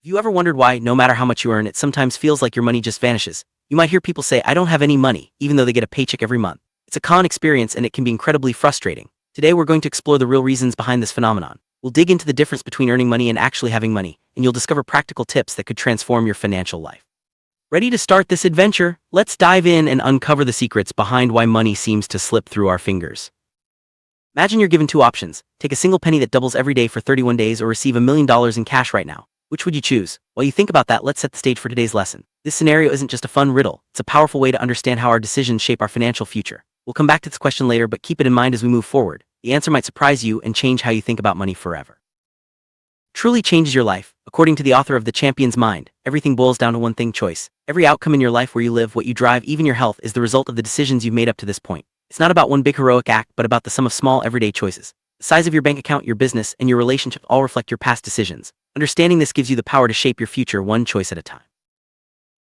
Have you ever wondered why, no matter how much you earn, it sometimes feels like your money just vanishes? You might hear people say, I don't have any money, even though they get a paycheck every month. It's a common experience and it can be incredibly frustrating. Today we're going to explore the real reasons behind this phenomenon. We'll dig into the difference between earning money and actually having money, and you'll discover practical tips that could transform your financial life. Ready to start this adventure? Let's dive in and uncover the secrets behind why money seems to slip through our fingers. Imagine you're given two options: take a single penny that doubles every day for 31 days or receive $1 million in cash right now. Which would you choose? While you think about that, let's set the stage for today's lesson. This scenario isn't just a fun riddle, it's a powerful way to understand how our decisions shape our financial future. We'll come back to this question later, but keep it in mind as we move forward. The answer might surprise you and change how you think about money forever. Truly changes your life. According to the author of The Champion's Mind, everything boils down to one thing: choice. Every outcome in your life, where you live, what you drive, even your health, is the result of the decisions you've made up to this point. It's not about one big heroic act, but about the sum of small everyday choices. The size of your bank account, your business, and your relationship all reflect your past decisions. Understanding this gives you the power to shape your future one choice at a time.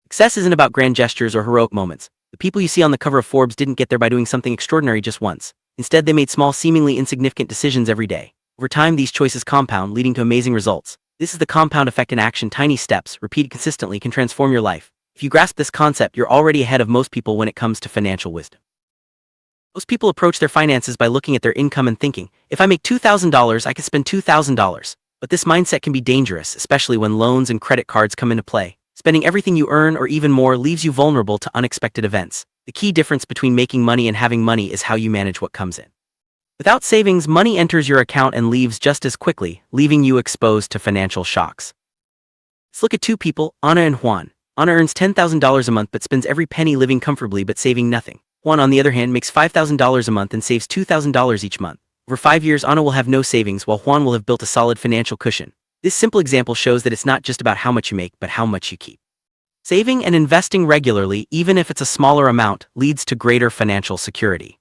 Success isn't about grand gestures or heroic moments. The people you see on the cover of Forbes didn't get there by doing something extraordinary just once. Instead, they made small, seemingly insignificant decisions every day. Over time, these choices compound, leading to amazing results. This is the compound effect in action. Tiny steps, repeated consistently, can transform your life. If you grasp this concept, you're already ahead of most people when it comes to financial wisdom. Most people approach their finances by looking at their income and thinking, if I make $2,000, I can spend $2,000. But this mindset can be dangerous, especially when loans and credit cards come into play. Spending everything you earn or even more leaves you vulnerable to unexpected events. The key difference between making money and having money is how you manage what comes in. Without savings, money enters your account and leaves just as quickly, leaving you exposed to financial shocks. Let's look at two people, Ana and Juan. Ana earns $10,000 a month but spends every penny living comfortably but saving nothing. Juan, on the other hand, makes $5,000 a month and saves $2,000 each month. Over 5 years, Ana will have no savings while Juan will have built a solid financial cushion. This simple example shows that it's not just about how much you make, but how much you keep. Saving and investing regularly, even if it's a smaller amount, leads to greater financial security.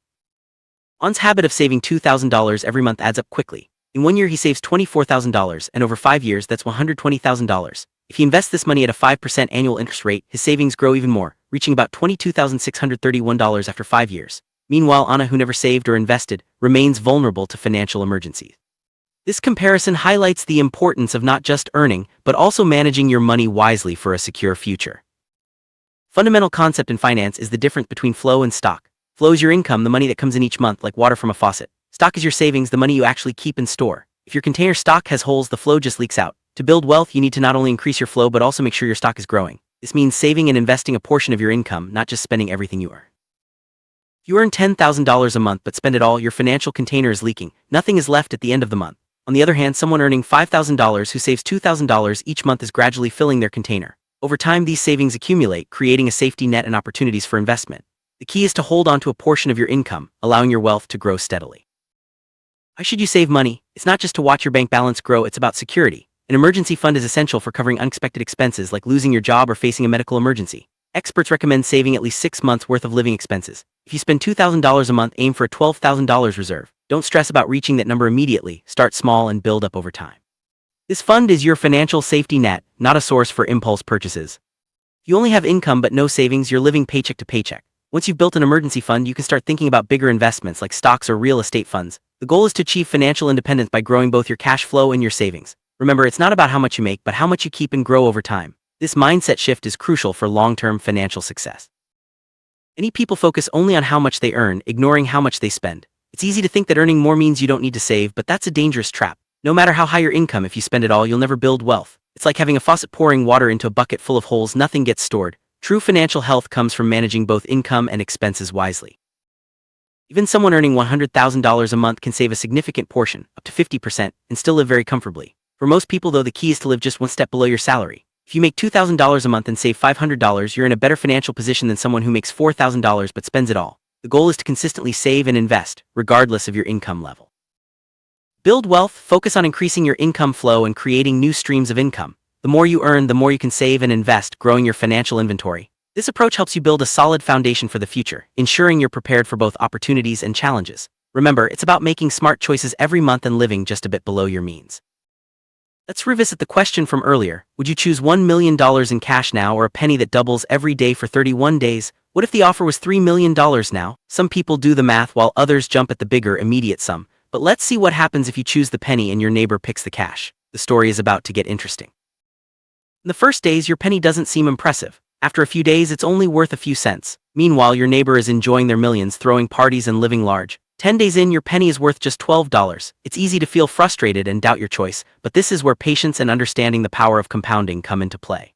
Juan's habit of saving $2,000 every month adds up quickly. In 1 year, he saves $24,000, and over 5 years, that's $120,000. If he invests this money at a 5% annual interest rate, his savings grow even more, reaching about $22,631 after 5 years. Meanwhile, Ana, who never saved or invested, remains vulnerable to financial emergencies. This comparison highlights the importance of not just earning, but also managing your money wisely for a secure future. Fundamental concept in finance is the difference between flow and stock. Flow is your income, the money that comes in each month, like water from a faucet. Stock is your savings, the money you actually keep and store. If your container stock has holes, the flow just leaks out. To build wealth, you need to not only increase your flow, but also make sure your stock is growing. This means saving and investing a portion of your income, not just spending everything you earn. If you earn $10,000 a month but spend it all, your financial container is leaking. Nothing is left at the end of the month. On the other hand, someone earning $5,000 who saves $2,000 each month is gradually filling their container. Over time, these savings accumulate, creating a safety net and opportunities for investment. The key is to hold on to a portion of your income, allowing your wealth to grow steadily. Why should you save money? It's not just to watch your bank balance grow, it's about security. An emergency fund is essential for covering unexpected expenses like losing your job or facing a medical emergency. Experts recommend saving at least 6 months' worth of living expenses. If you spend $2,000 a month, aim for a $12,000 reserve. Don't stress about reaching that number immediately. Start small and build up over time. This fund is your financial safety net, not a source for impulse purchases. If you only have income but no savings, you're living paycheck to paycheck. Once you've built an emergency fund, you can start thinking about bigger investments like stocks or real estate funds. The goal is to achieve financial independence by growing both your cash flow and your savings. Remember, it's not about how much you make, but how much you keep and grow over time. This mindset shift is crucial for long-term financial success. Many people focus only on how much they earn, ignoring how much they spend. It's easy to think that earning more means you don't need to save, but that's a dangerous trap. No matter how high your income, if you spend it all, you'll never build wealth. It's like having a faucet pouring water into a bucket full of holes, nothing gets stored. True financial health comes from managing both income and expenses wisely. Even someone earning $100,000 a month can save a significant portion, up to 50%, and still live very comfortably. For most people, though, the key is to live just one step below your salary. If you make $2,000 a month and save $500, you're in a better financial position than someone who makes $4,000 but spends it all. The goal is to consistently save and invest, regardless of your income level. Build wealth, focus on increasing your income flow and creating new streams of income. The more you earn, the more you can save and invest, growing your financial inventory. This approach helps you build a solid foundation for the future, ensuring you're prepared for both opportunities and challenges. Remember, it's about making smart choices every month and living just a bit below your means. Let's revisit the question from earlier. Would you choose $1 million in cash now or a penny that doubles every day for 31 days? What if the offer was $3 million now? Some people do the math while others jump at the bigger, immediate sum. But let's see what happens if you choose the penny and your neighbor picks the cash. The story is about to get interesting. In the first days, your penny doesn't seem impressive. After a few days, it's only worth a few cents. Meanwhile, your neighbor is enjoying their millions, throwing parties and living large. 10 days in, your penny is worth just $12. It's easy to feel frustrated and doubt your choice, but this is where patience and understanding the power of compounding come into play.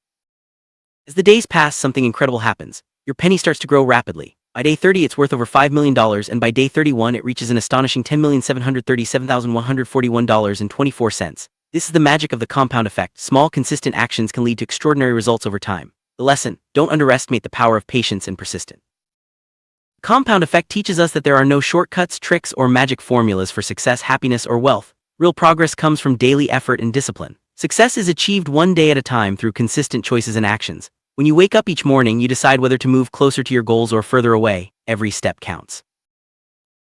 As the days pass, something incredible happens. Your penny starts to grow rapidly. By day 30, it's worth over $5 million, and by day 31, it reaches an astonishing $10,737,141.24. This is the magic of the compound effect. Small, consistent actions can lead to extraordinary results over time. The lesson: don't underestimate the power of patience and persistence. The compound effect teaches us that there are no shortcuts, tricks, or magic formulas for success, happiness, or wealth. Real progress comes from daily effort and discipline. Success is achieved one day at a time through consistent choices and actions. When you wake up each morning, you decide whether to move closer to your goals or further away. Every step counts.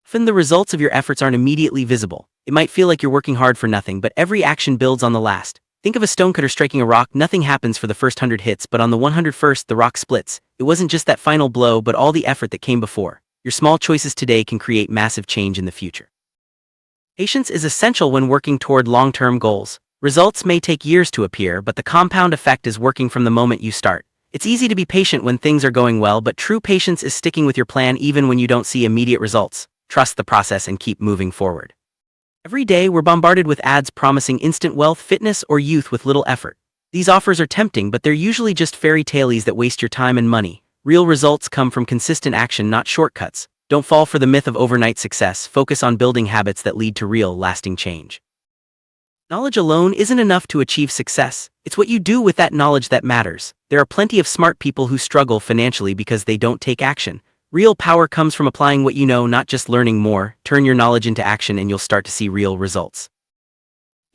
Often the results of your efforts aren't immediately visible. It might feel like you're working hard for nothing, but every action builds on the last. Think of a stonecutter striking a rock. Nothing happens for the first 100 hits, but on the 101st, the rock splits. It wasn't just that final blow, but all the effort that came before. Your small choices today can create massive change in the future. Patience is essential when working toward long-term goals. Results may take years to appear, but the compound effect is working from the moment you start. It's easy to be patient when things are going well, but true patience is sticking with your plan even when you don't see immediate results. Trust the process and keep moving forward. Every day, we're bombarded with ads promising instant wealth, fitness, or youth with little effort. These offers are tempting, but they're usually just fairy tales that waste your time and money. Real results come from consistent action, not shortcuts. Don't fall for the myth of overnight success. Focus on building habits that lead to real, lasting change. Knowledge alone isn't enough to achieve success. It's what you do with that knowledge that matters. There are plenty of smart people who struggle financially because they don't take action. Real power comes from applying what you know, not just learning more. Turn your knowledge into action and you'll start to see real results.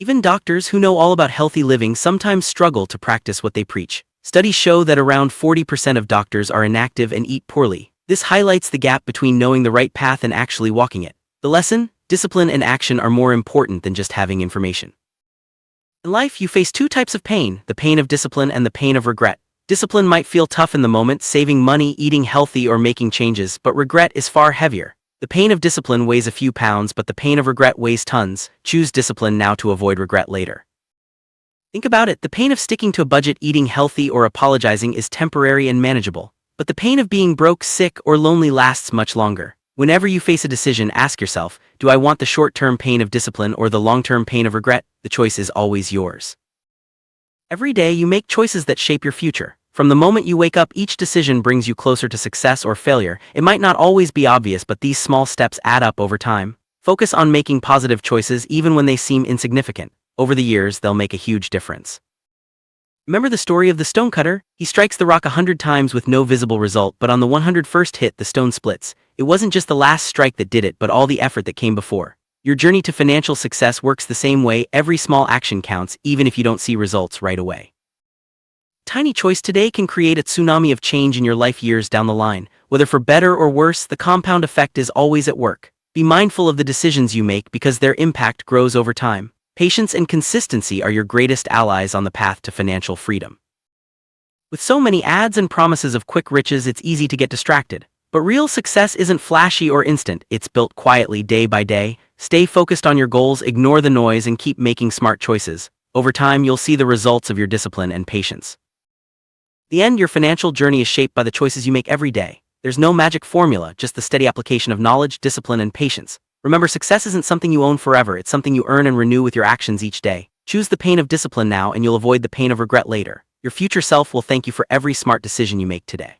Even doctors who know all about healthy living sometimes struggle to practice what they preach. Studies show that around 40% of doctors are inactive and eat poorly. This highlights the gap between knowing the right path and actually walking it. The lesson: discipline and action are more important than just having information. In life, you face two types of pain: the pain of discipline and the pain of regret. Discipline might feel tough in the moment, saving money, eating healthy, or making changes, but regret is far heavier. The pain of discipline weighs a few pounds, but the pain of regret weighs tons. Choose discipline now to avoid regret later. Think about it: the pain of sticking to a budget, eating healthy, or apologizing is temporary and manageable. But the pain of being broke, sick, or lonely lasts much longer. Whenever you face a decision, ask yourself, do I want the short-term pain of discipline or the long-term pain of regret? The choice is always yours. Every day you make choices that shape your future. From the moment you wake up, each decision brings you closer to success or failure. It might not always be obvious, but these small steps add up over time. Focus on making positive choices even when they seem insignificant. Over the years, they'll make a huge difference. Remember the story of the stonecutter? He strikes the rock 100 times with no visible result, but on the 101st hit, the stone splits. It wasn't just the last strike that did it, but all the effort that came before. Your journey to financial success works the same way. Every small action counts, even if you don't see results right away. Tiny choice today can create a tsunami of change in your life years down the line. Whether for better or worse, the compound effect is always at work. Be mindful of the decisions you make because their impact grows over time. Patience and consistency are your greatest allies on the path to financial freedom. With so many ads and promises of quick riches, it's easy to get distracted. But real success isn't flashy or instant. It's built quietly, day by day. Stay focused on your goals, ignore the noise, and keep making smart choices. Over time, you'll see the results of your discipline and patience. In the end, your financial journey is shaped by the choices you make every day. There's no magic formula, just the steady application of knowledge, discipline, and patience. Remember, success isn't something you own forever. It's something you earn and renew with your actions each day. Choose the pain of discipline now, and you'll avoid the pain of regret later. Your future self will thank you for every smart decision you make today.